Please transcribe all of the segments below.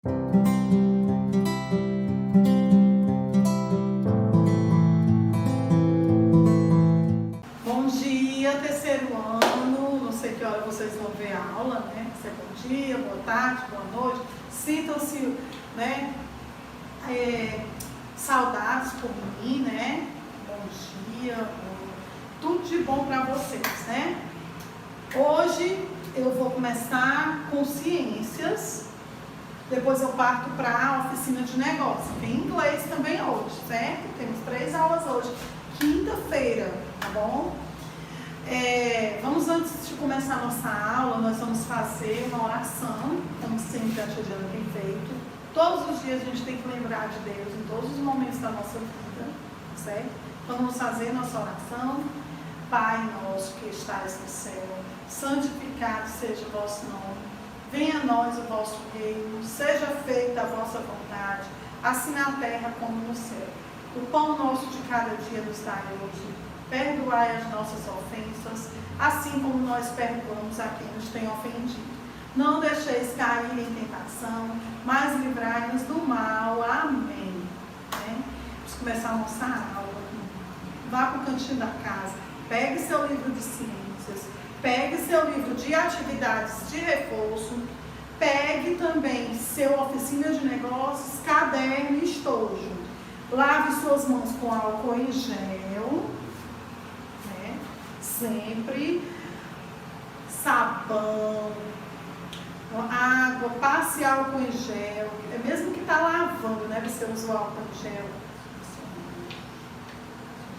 Bom dia, terceiro ano. Não sei que hora vocês vão ver a aula, né? Se é bom dia, boa tarde, boa noite. Sintam-se, né? Saudados por mim, né? Bom dia, tudo de bom para vocês, né? Hoje eu vou começar com ciências, depois eu parto para a oficina de negócio. Tem inglês também hoje, certo? Temos 3 aulas hoje, quinta-feira, tá bom? Antes de começar a nossa aula, nós vamos fazer uma oração, como sempre a Tchadiana tem feito. Todos os dias a gente tem que lembrar de Deus em todos os momentos da nossa vida, certo? Então vamos fazer nossa oração. Pai nosso que estais no céu, santificado seja o vosso nome. Venha a nós o vosso reino, seja feita a vossa vontade, assim na terra como no céu. O pão nosso de cada dia nos dai hoje. Perdoai as nossas ofensas, assim como nós perdoamos a quem nos tem ofendido. Não deixeis cair em tentação, mas livrai-nos do mal. Amém. Vamos começar a nossa aula. Vá para o cantinho da casa, pegue seu livro de ciências, pegue seu livro de atividades de reforço, pegue também seu oficina de negócios, caderno e estojo. Lave suas mãos com álcool em gel, né? Sempre. Sabão, água, passe álcool em gel. É mesmo que está lavando, né? Você usa o álcool em gel.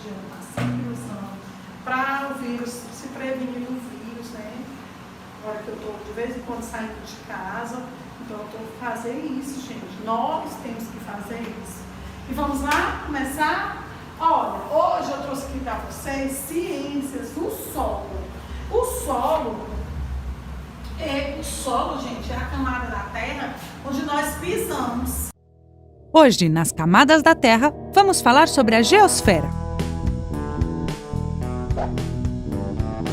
Está sempre usando. Para o vírus, se prevenir do vírus, né? Agora que eu estou de vez em quando saindo de casa, então eu estou fazendo isso, gente. Nós temos que fazer isso. E vamos lá começar? Olha, hoje eu trouxe aqui para vocês ciências do solo. O solo, gente, é a camada da Terra onde nós pisamos. Hoje, nas camadas da Terra, vamos falar sobre a geosfera.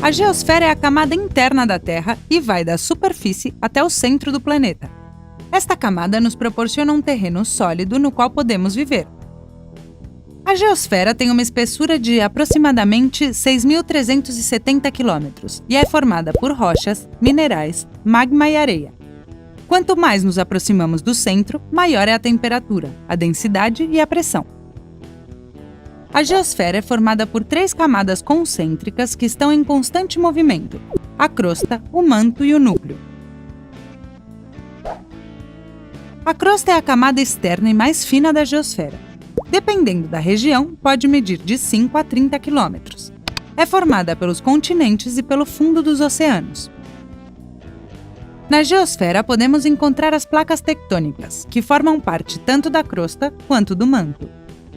A geosfera é a camada interna da Terra e vai da superfície até o centro do planeta. Esta camada nos proporciona um terreno sólido no qual podemos viver. A geosfera tem uma espessura de aproximadamente 6.370 km e é formada por rochas, minerais, magma e areia. Quanto mais nos aproximamos do centro, maior é a temperatura, a densidade e a pressão. A geosfera é formada por 3 camadas concêntricas que estão em constante movimento: a crosta, o manto e o núcleo. A crosta é a camada externa e mais fina da geosfera. Dependendo da região, pode medir de 5 a 30 quilômetros. É formada pelos continentes e pelo fundo dos oceanos. Na geosfera, podemos encontrar as placas tectônicas, que formam parte tanto da crosta quanto do manto.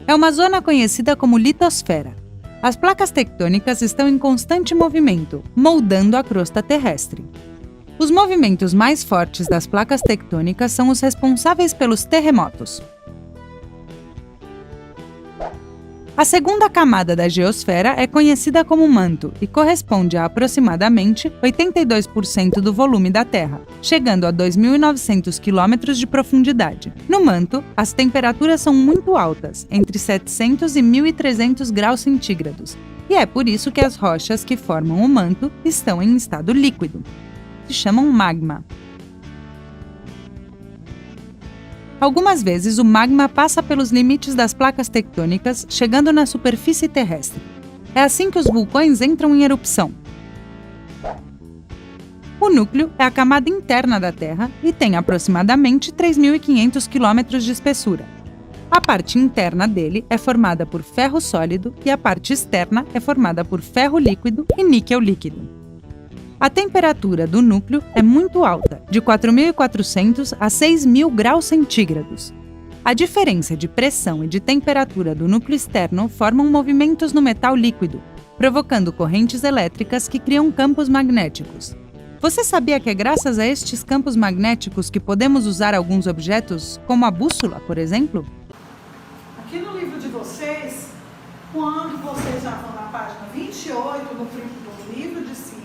É uma zona conhecida como litosfera. As placas tectônicas estão em constante movimento, moldando a crosta terrestre. Os movimentos mais fortes das placas tectônicas são os responsáveis pelos terremotos. A segunda camada da geosfera é conhecida como manto e corresponde a aproximadamente 82% do volume da Terra, chegando a 2.900 km de profundidade. No manto, as temperaturas são muito altas, entre 700 e 1.300 graus centígrados, e é por isso que as rochas que formam o manto estão em estado líquido. Se chamam magma. Algumas vezes, o magma passa pelos limites das placas tectônicas, chegando na superfície terrestre. É assim que os vulcões entram em erupção. O núcleo é a camada interna da Terra e tem aproximadamente 3.500 km de espessura. A parte interna dele é formada por ferro sólido e a parte externa é formada por ferro líquido e níquel líquido. A temperatura do núcleo é muito alta, de 4.400 a 6.000 graus centígrados. A diferença de pressão e de temperatura do núcleo externo formam movimentos no metal líquido, provocando correntes elétricas que criam campos magnéticos. Você sabia que é graças a estes campos magnéticos que podemos usar alguns objetos, como a bússola, por exemplo? Aqui no livro de vocês, quando vocês já vão na página 28 do livro de ciências,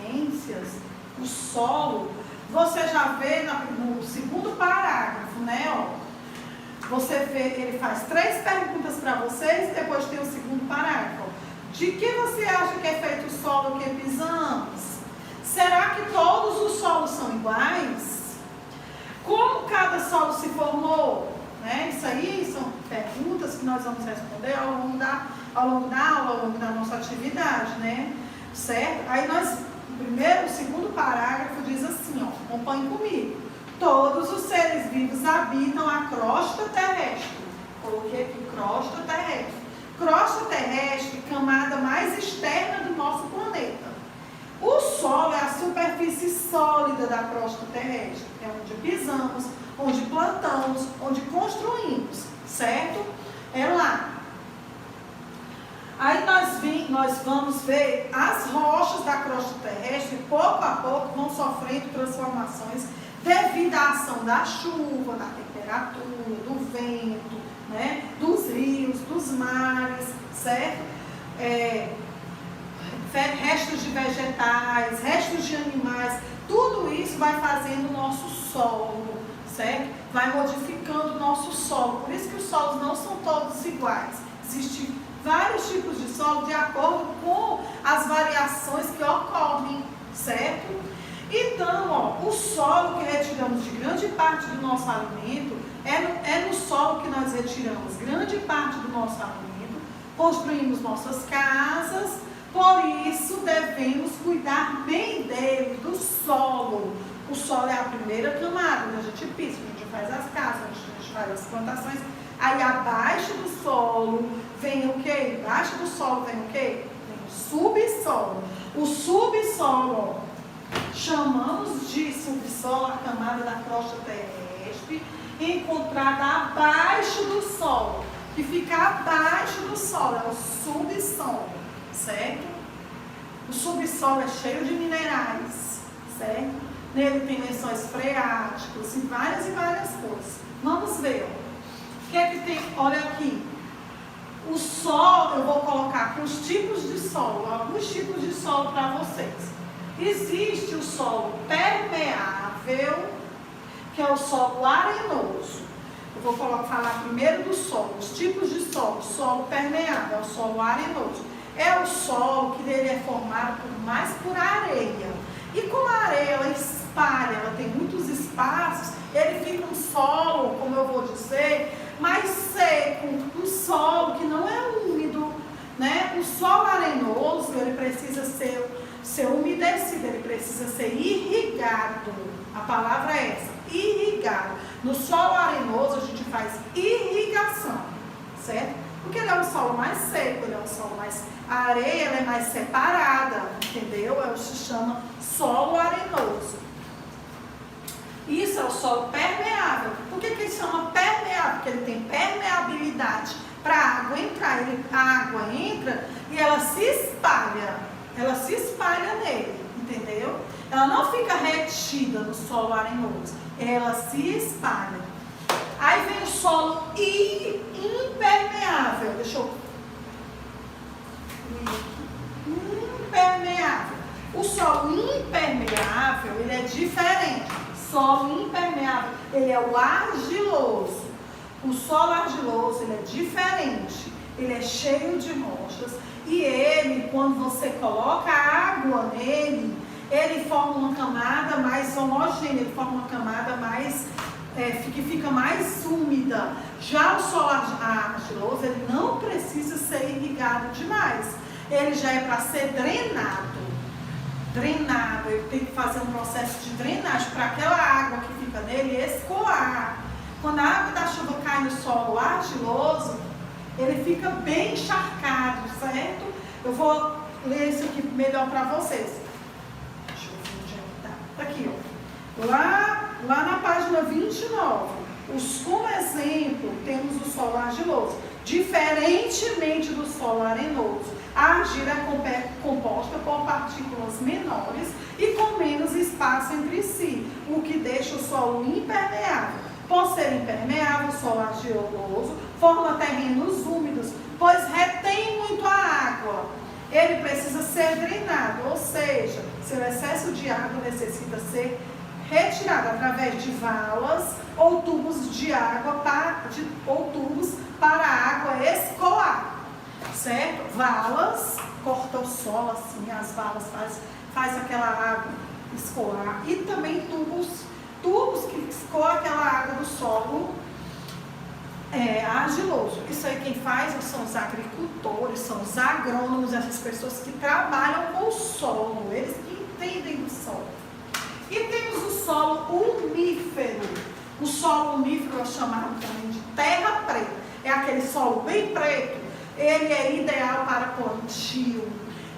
o solo, você já vê no segundo parágrafo, né? Ó, você vê, ele faz 3 perguntas para vocês e depois tem o segundo parágrafo. De que você acha que é feito o solo que pisamos? Será que todos os solos são iguais? Como cada solo se formou? Né? Isso aí são perguntas que nós vamos responder ao longo da aula, ao longo da nossa atividade, né? Certo? Aí o segundo parágrafo diz assim, ó, acompanhe comigo. Todos os seres vivos habitam a crosta terrestre. Coloquei aqui, crosta terrestre. Crosta terrestre, camada mais externa do nosso planeta. O solo é a superfície sólida da crosta terrestre. É onde pisamos, onde plantamos, onde construímos, certo? É lá. Aí nós vamos ver as rochas da crosta terrestre, pouco a pouco vão sofrendo transformações devido à ação da chuva, da temperatura, do vento, né? Dos rios, dos mares, certo? Restos de vegetais, restos de animais, tudo isso vai fazendo o nosso solo, certo? Vai modificando o nosso solo. Por isso que os solos não são todos iguais. Existem vários tipos de solo de acordo com as variações que ocorrem, certo? Então, ó, o solo que retiramos de grande parte do nosso alimento, é no solo que nós retiramos grande parte do nosso alimento, construímos nossas casas, por isso devemos cuidar bem dele, do solo. O solo é a primeira camada, onde a gente pisa, onde a gente faz as casas, onde a gente faz as plantações. Aí abaixo do solo vem o quê? Abaixo do solo vem o quê? Vem o subsolo. O subsolo, ó, chamamos de subsolo a camada da crosta terrestre encontrada abaixo do solo, que fica abaixo do solo, é o subsolo, certo? O subsolo é cheio de minerais, certo? Nele tem lençóis freáticos e várias coisas. Vamos ver, ó. O que é que tem? Olha aqui. O solo, eu vou colocar aqui os tipos de solo, alguns tipos de solo para vocês. Existe o solo permeável, que é o solo arenoso. Eu vou falar primeiro do solo, os tipos de solo. Solo permeável é o solo arenoso. É o solo que ele é formado mais por areia. E como a areia ela espalha, ela tem muitos espaços, ele fica um solo, como eu vou dizer, mais seco, um solo que não é úmido, né? O solo arenoso, ele precisa ser umedecido, ele precisa ser irrigado. A palavra é essa, irrigado. No solo arenoso a gente faz irrigação, certo? Porque ele é um solo mais seco, ele é um solo mais... A areia ela é mais separada, entendeu? Ela se chama solo arenoso. Isso é o solo permeável. Por que ele chama permeável? Porque ele tem permeabilidade para a água entrar. A água entra e ela se espalha. Ela se espalha nele, entendeu? Ela não fica retida no solo arenoso. Ela se espalha. Aí vem o solo impermeável. Deixa eu... Impermeável. O solo impermeável, ele é diferente. Solo impermeável, ele é o argiloso. O solo argiloso, ele é diferente. Ele é cheio de rochas. E ele, quando você coloca água nele, ele forma uma camada mais homogênea. Ele forma uma camada mais... que fica mais úmida. Já o solo argiloso, ele não precisa ser irrigado demais. Ele já é para ser drenado. Ele tem que fazer um processo de drenagem para aquela água que fica nele escoar. Quando a água da chuva cai no solo argiloso, ele fica bem encharcado, certo? Eu vou ler isso aqui melhor para vocês. Deixa eu ver onde está. Aqui, ó. Lá na página 29, como exemplo, temos o solo argiloso. Diferentemente do solo arenoso, a argila é composta por partículas menores e com menos espaço entre si, o que deixa o solo impermeável. Por ser impermeável, o solo argiloso forma terrenos úmidos, pois retém muito a água. Ele precisa ser drenado, ou seja, seu excesso de água necessita ser retirado através de valas ou tubos de água umidade ou tubos para a água escoar, certo? Valas, corta o solo assim, as valas faz aquela água escoar, e também tubos que escoam aquela água do solo argiloso. Isso aí quem faz são os agricultores, são os agrônomos, essas pessoas que trabalham com o solo, eles que entendem do solo. E temos o solo umífero. O solo umífero é chamado também de terra preta. É aquele solo bem preto. Ele é ideal para plantio,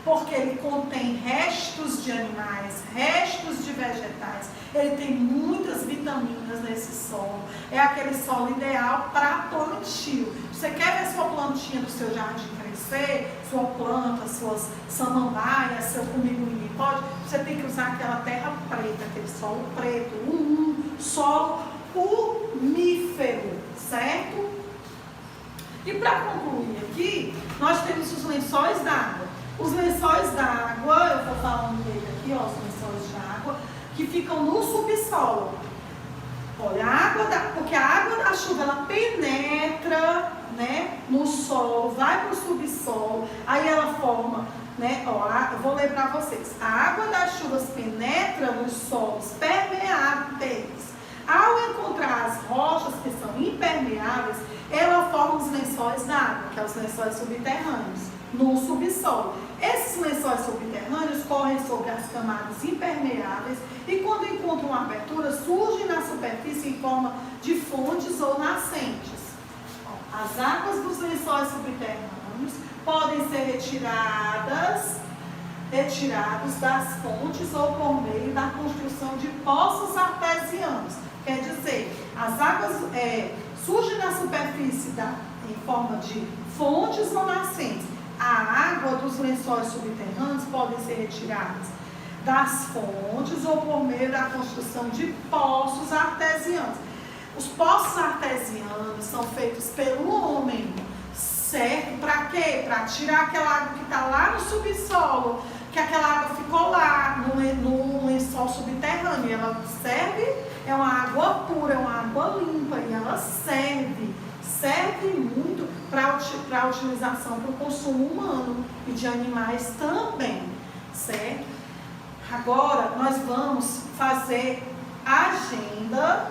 porque ele contém restos de animais, restos de vegetais. Ele tem muitas vitaminas nesse solo. É aquele solo ideal para plantio. Você quer ver sua plantinha do seu jardim crescer, sua planta, suas samambaias, seu comigo pode? Você tem que usar aquela terra preta, aquele solo preto, solo umífero, certo? E para concluir aqui, nós temos os lençóis d'água. Os lençóis d'água, eu estou falando dele aqui, ó, os lençóis de água, que ficam no subsolo. Olha, porque a água da chuva, ela penetra, né, no solo, vai para o subsolo, aí ela forma, né, ó, eu vou ler para vocês. A água das chuvas penetra nos solos permeáveis. Ao encontrar as rochas que são impermeáveis, ela forma os lençóis d'água, que são os lençóis subterrâneos, no subsolo. Esses lençóis subterrâneos correm sobre as camadas impermeáveis e, quando encontram uma abertura, surgem na superfície em forma de fontes ou nascentes. As águas dos lençóis subterrâneos podem ser retirados das fontes ou por meio da construção de poços artesianos. Quer dizer, as águas surgem na superfície em forma de fontes ou nascentes. A água dos lençóis subterrâneos podem ser retiradas das fontes ou por meio da construção de poços artesianos. Os poços artesianos são feitos pelo homem, certo? Para quê? Para tirar aquela água que está lá no subsolo, que aquela água ficou lá no lençol subterrâneo. E ela serve, é uma água pura, é uma água limpa, e ela serve muito para a utilização para o consumo humano e de animais também, certo? Agora nós vamos fazer a agenda.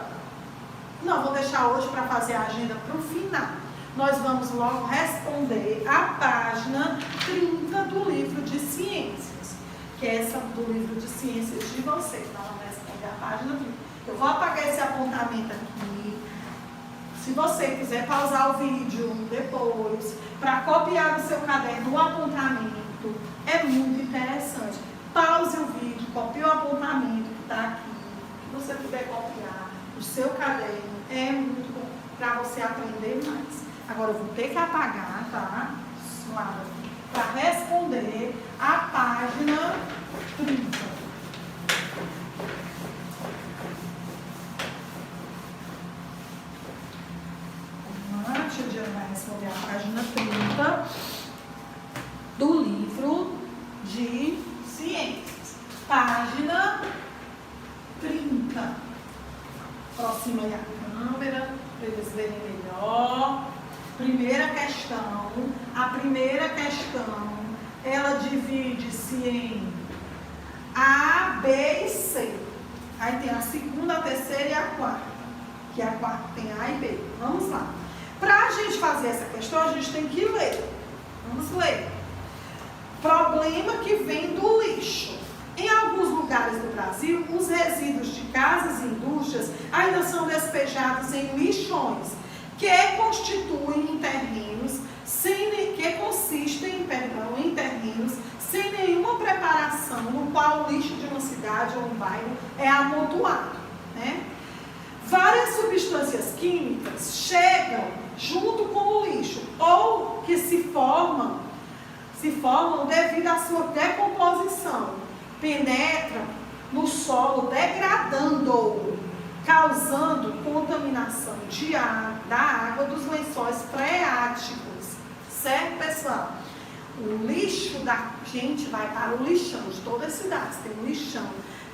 Não, vou deixar hoje para fazer a agenda para o final. Nós vamos logo responder a página 30 do livro de ciências, que é essa do livro de ciências de vocês. Nós vamos responder a página 30. Eu vou apagar esse apontamento aqui. Se você quiser pausar o vídeo depois, para copiar no seu caderno o apontamento, é muito interessante. Pause o vídeo, copie o apontamento que está aqui. Se você puder copiar o seu caderno, é muito bom para você aprender mais. Agora eu vou ter que apagar, tá? Para responder a página 30. A tia Diana vai responder a página 30 do livro de ciências. Página 30. Aproxima aí a câmera para eles verem melhor. Primeira questão. A primeira questão, ela divide-se em A, B e C. Aí tem a segunda, a terceira e a quarta. Que a quarta tem A e B. Vamos lá. Para a gente fazer essa questão, a gente tem que ler. Vamos ler. Problema que vem do lixo. Em alguns lugares do Brasil, os resíduos de casas e indústrias ainda são despejados em lixões, que consistem em terrenos sem nenhuma preparação, no qual o lixo de uma cidade ou um bairro é amontoado, né? Várias substâncias químicas chegam junto com o lixo ou que se formam devido à sua decomposição, penetram no solo, degradando-o, causando contaminação da água dos lençóis freáticos. Certo, pessoal? O lixo da gente vai para o lixão, de todas as cidades tem um lixão.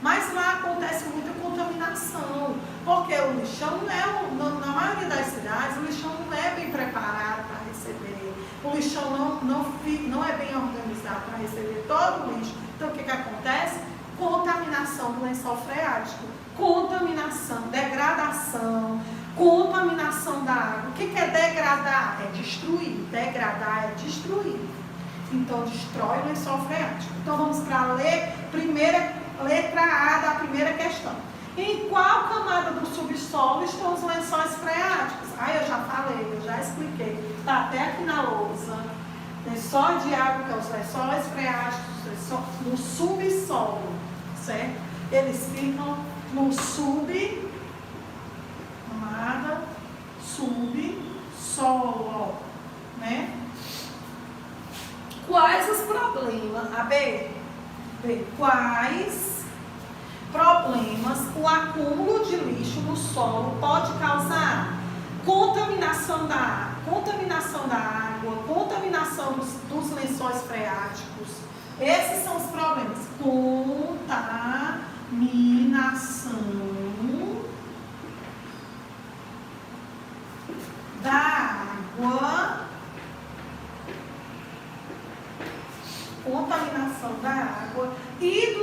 Mas lá acontece muita contaminação, porque o lixão, na maioria das cidades, o lixão o lixão não é bem organizado para receber todo o lixo. Então, o que acontece? Contaminação do lençol freático, contaminação, degradação, contaminação da água. O que é degradar? É destruir. Degradar é destruir. Então, destrói o lençol freático. Então, vamos para a letra A da primeira questão. Em qual camada do subsolo estão os lençóis freáticos? Eu já falei, eu já expliquei. Está até aqui na lousa. Lençóis de água, que é os lençóis freáticos, no subsolo, certo? Eles ficam no camada subsolo, né? Quais os problemas? Quais problemas o acúmulo de lixo no solo pode causar? Contaminação da água, contaminação dos lençóis freáticos. Esses são os problemas. Contaminação da água. Contaminação da água e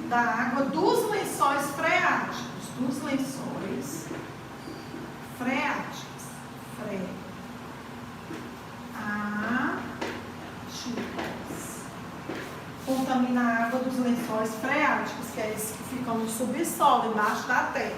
da água dos lençóis freáticos. Dos lençóis freáticos. Contamina a água dos lençóis freáticos, que é esses que ficam no subsolo, embaixo da terra,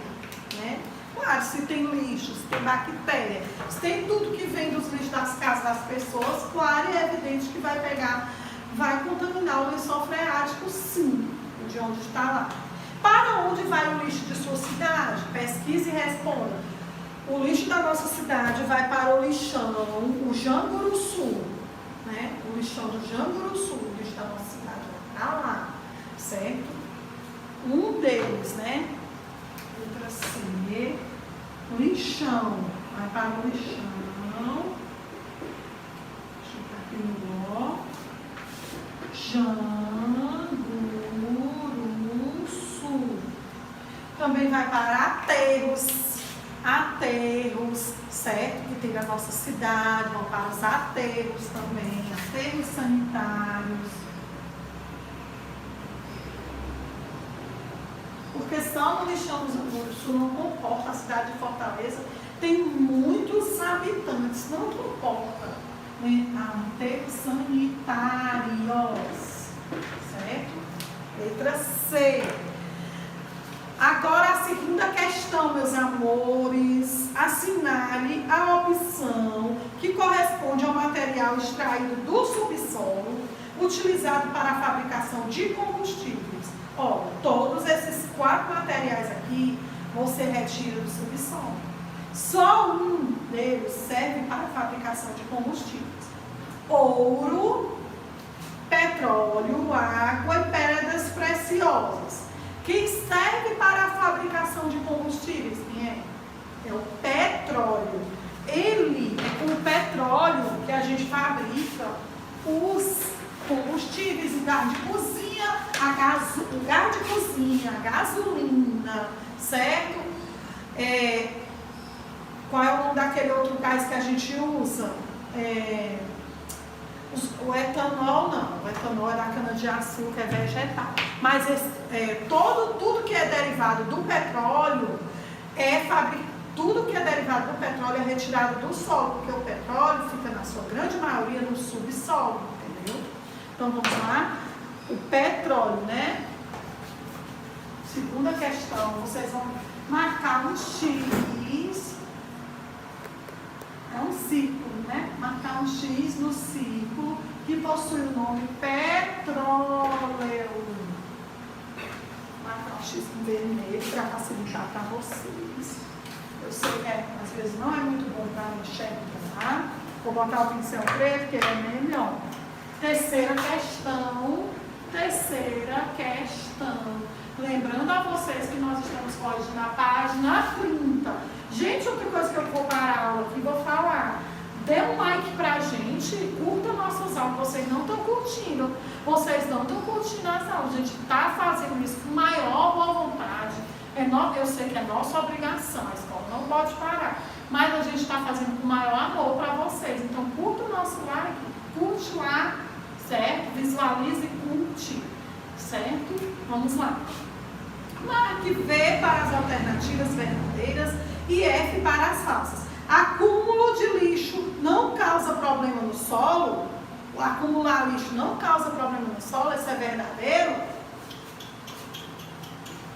né? Claro, se tem lixo, se tem bactéria, se tem tudo que vem dos lixos das casas das pessoas, claro e é evidente que vai contaminar o lençol freático, sim, de onde está lá. Para onde vai o lixo de sua cidade? Pesquise e responda. O lixo da nossa cidade vai para o lixão, o Janguruçu, né? O lixão do Janguruçu, o lixo da nossa cidade vai para lá, certo? Um deles, né? Letra C, lixão, vai para o lixão, deixa eu botar aqui no ó, Janguruçu. Também vai para aterros, certo? Que tem na nossa cidade, vão para os aterros também, aterros sanitários. Porque só no lixão do Janguruçu não comporta, a cidade de Fortaleza tem muitos habitantes, não comporta, né? Aterros sanitários, certo? Letra C. Agora a segunda questão, meus amores, assinale a opção que corresponde ao material extraído do subsolo, utilizado para a fabricação de combustíveis. Ó, todos esses 4 materiais aqui você retira do subsolo. Só um deles serve para a fabricação de combustíveis: ouro, petróleo, água e pedras preciosas. Quem serve para a fabricação de combustíveis, quem é? É o petróleo. Ele é com o petróleo que a gente fabrica os combustíveis, o gás de cozinha, o gás de cozinha, a gasolina, certo? Qual é o nome daquele outro gás que a gente usa? O etanol não, o etanol é da cana-de-açúcar, é vegetal. Mas tudo que é derivado do petróleo tudo que é derivado do petróleo é retirado do solo, porque o petróleo fica, na sua grande maioria, no subsolo, entendeu? Então vamos lá, o petróleo, né? Segunda questão, vocês vão marcar um X, é um círculo, né? Marcar um X no círculo que possui o nome petróleo. Marcar um X com vermelho para facilitar para vocês. Eu sei que às vezes não é muito bom para enxergar. Vou botar o pincel preto, que ele é melhor. Terceira questão. Lembrando a vocês que nós estamos corrigindo a página 30. Gente, outra coisa que eu vou parar a aula aqui, vou falar. Dê um like pra gente, curta nossas aulas. Vocês não estão curtindo. Vocês não estão curtindo as aulas. A gente está fazendo isso com maior boa vontade. Eu sei que é nossa obrigação, a escola não pode parar. Mas a gente está está fazendo com o maior amor para vocês. Então, curta o nosso like, curte lá, certo? Visualize e curte, certo? Vamos lá. Marque V para as alternativas verdadeiras e F para as falsas. Acúmulo de lixo não causa problema no solo? O acumular lixo não causa problema no solo? Isso é verdadeiro?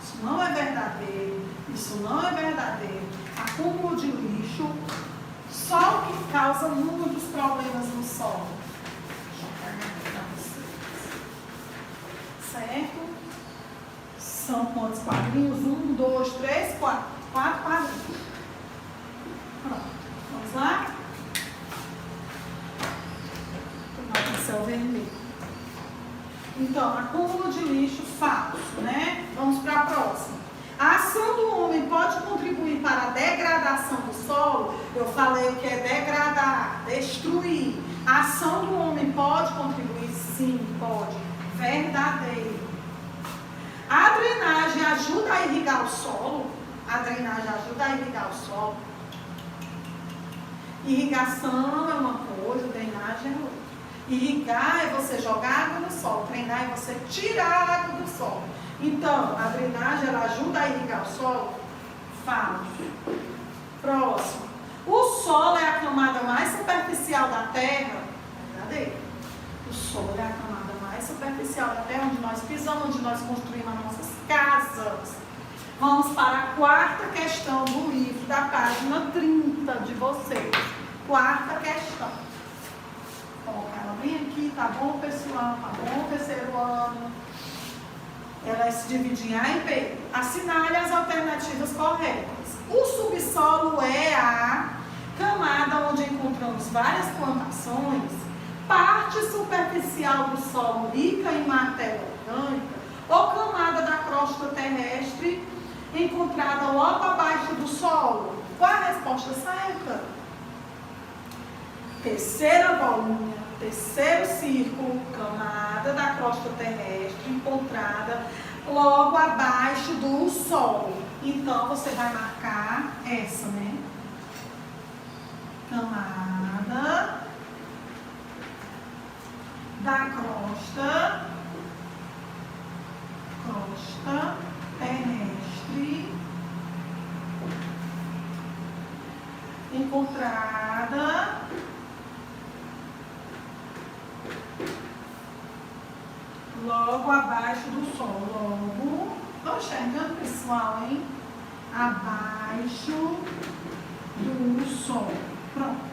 Isso não é verdadeiro. Isso não é verdadeiro. Acúmulo de lixo só o que causa muitos problemas no solo. Deixa eu pegar aqui para vocês. Certo? São quantos quadrinhos? 1, 2, 3, 4. 4 quadrinhos. Pronto. Vamos lá? Vou pegar o pincel vermelho. Então, acúmulo de lixo falso, né? Vamos para a próxima. A ação do homem pode contribuir para a degradação do solo? Eu falei o que é degradar, destruir. A ação do homem pode contribuir? Sim, pode. Verdadeiro. A drenagem ajuda a irrigar o solo? A drenagem ajuda a irrigar o solo? Irrigação é uma coisa, drenagem é outra. Irrigar é você jogar água no solo, drenar é você tirar a água do solo. Então, a drenagem ela ajuda a irrigar o solo? Falso. Próximo. O solo é a camada mais superficial da terra? Verdadeiro. O solo é a camada mais superficial da terra, onde nós pisamos, onde nós construímos as nossas casas. Vamos para a quarta questão do livro, da página 30 de vocês. Quarta questão. Vou colocar ela bem aqui, tá bom, pessoal? Tá bom, terceiro ano? Ela se divide em A e B. Assinale as alternativas corretas. O subsolo é a camada onde encontramos várias plantações, parte superficial do solo rica em matéria orgânica ou camada da crosta terrestre encontrada logo abaixo do solo? Qual é a resposta certa? Terceira bolinha, terceiro círculo, camada da crosta terrestre encontrada logo abaixo do solo. Então, você vai marcar essa, né? Camada da crosta terrestre encontrada logo abaixo do solo. Logo, estou enxergando, pessoal, hein? Abaixo do solo. Pronto.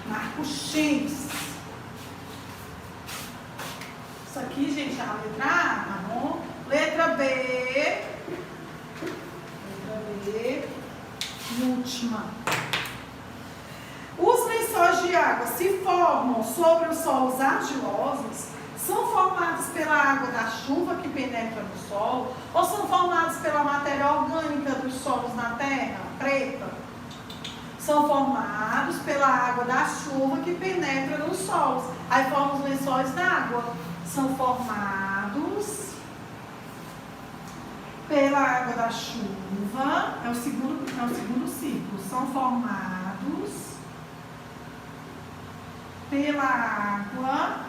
Marca o X. Isso aqui, gente, é a letra A, tá bom? Letra B. Letra B. E última. Os lençóis de água se formam sobre os solos argilosos? São formados pela água da chuva que penetra no solo? Ou são formados pela matéria orgânica dos solos na terra, preta? São formados pela água da chuva que penetra nos solos. Aí formam os lençóis d'água. São formados pela água da chuva. É o segundo ciclo. São formados pela água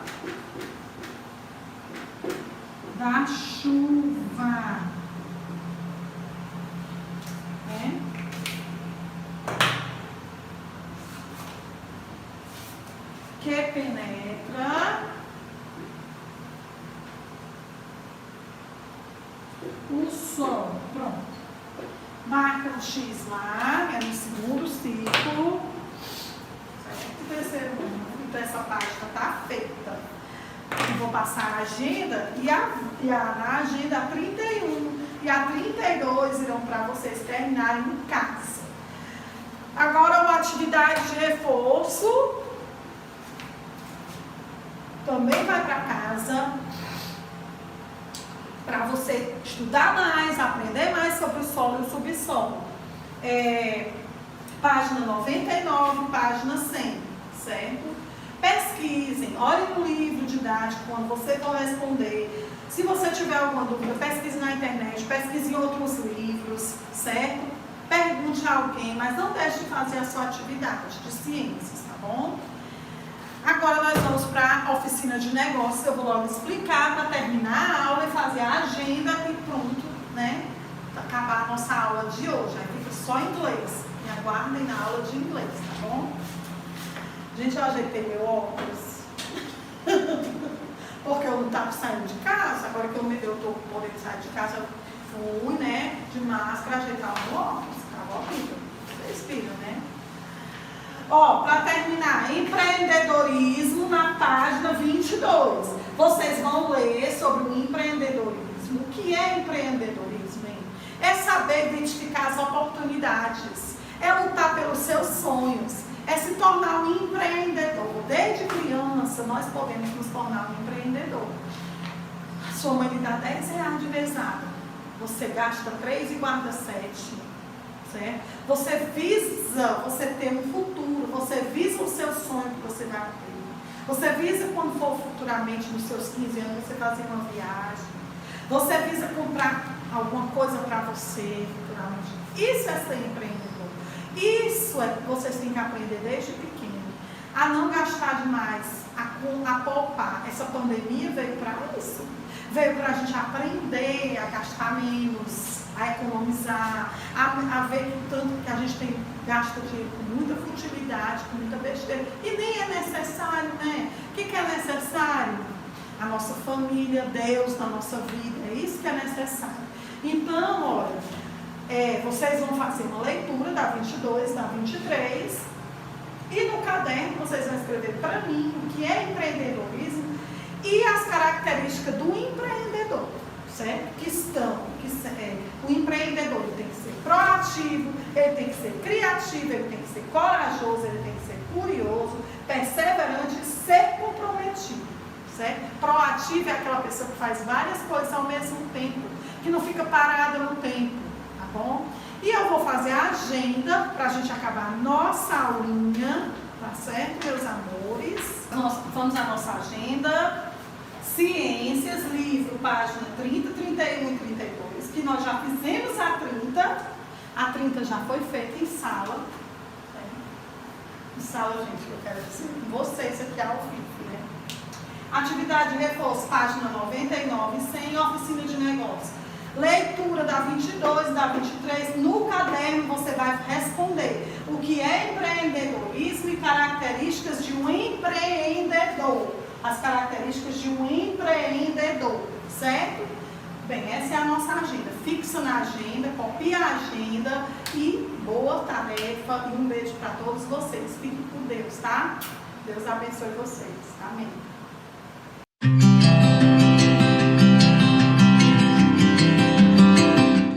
da chuva, né? Que penetra o solo. Pronto. Marca o X lá, é no segundo ciclo. Certo? Terceiro ano. Então essa página está feita. Eu vou passar a agenda na agenda 31 e a 32 irão para vocês terminarem em casa. Agora uma atividade de reforço também vai para casa para você estudar mais, aprender mais sobre o solo e o subsolo. Página 99, página 100, certo? Pesquisem, olhem no livro didático quando você for responder. Se você tiver alguma dúvida, pesquise na internet, pesquise em outros livros, certo? pergunte a alguém, mas não deixe de fazer a sua atividade de ciências, tá bom? Agora nós vamos para a oficina de negócios, eu vou logo explicar para terminar a aula e fazer a agenda e pronto, né? Acabar a nossa aula de hoje, aí fica só em inglês, me aguardem na aula de inglês, tá bom? Gente, eu ajeitei meu óculos, porque eu não estava saindo de casa, agora que eu estou podendo sair de casa, eu fui, né, de máscara, ajeitar o meu óculos, estava horrível, vocês viram, né? Ó, para terminar, empreendedorismo na página 22. Vocês vão ler sobre o empreendedorismo. O que é empreendedorismo, hein? É saber identificar as oportunidades, é lutar pelos seus sonhos, é se tornar um empreendedor. Desde criança, nós podemos nos tornar um empreendedor. Sua mãe lhe dá R$10 de mesada, você gasta 3 e guarda 7. Certo? Você ter um futuro, você visa o seu sonho que você vai ter. Você visa quando for futuramente, nos seus 15 anos, você fazer uma viagem. Você visa comprar alguma coisa para você futuramente. Isso é ser empreendedor. Isso é que vocês têm que aprender desde pequeno. A não gastar demais, a poupar. Essa pandemia veio para isso. Veio para a gente aprender a gastar menos, a economizar, a ver que o tanto que a gente gasta dinheiro com muita futilidade, com muita besteira. E nem é necessário, né? O que é necessário? A nossa família, Deus na nossa vida, é isso que é necessário. Então, olha, vocês vão fazer uma leitura da 22, da 23, e no caderno vocês vão escrever para mim o que é empreendedorismo e as características do empreendedor, certo? O empreendedor tem que ser proativo, ele tem que ser criativo, ele tem que ser corajoso, ele tem que ser curioso, perseverante e ser comprometido, certo? Proativo é aquela pessoa que faz várias coisas ao mesmo tempo, que não fica parada no tempo, tá bom? E eu vou fazer a agenda para a gente acabar a nossa aulinha, tá certo, meus amores? Vamos à nossa agenda. Ciências, livro, página 30, 31 e 32, que nós já fizemos a 30. A 30 já foi feita em sala. Em sala, gente, que eu quero dizer com vocês aqui ao vivo, né? Atividade de reforço, página 99 e 100, oficina de negócios. Leitura da 22 e da 23, no caderno você vai responder o que é empreendedorismo e características de um empreendedor. As características de um empreendedor, certo? Bem, essa é a nossa agenda. Fixa na agenda, copia a agenda e boa tarefa. E um beijo para todos vocês. Fiquem com Deus, tá? Deus abençoe vocês. Amém.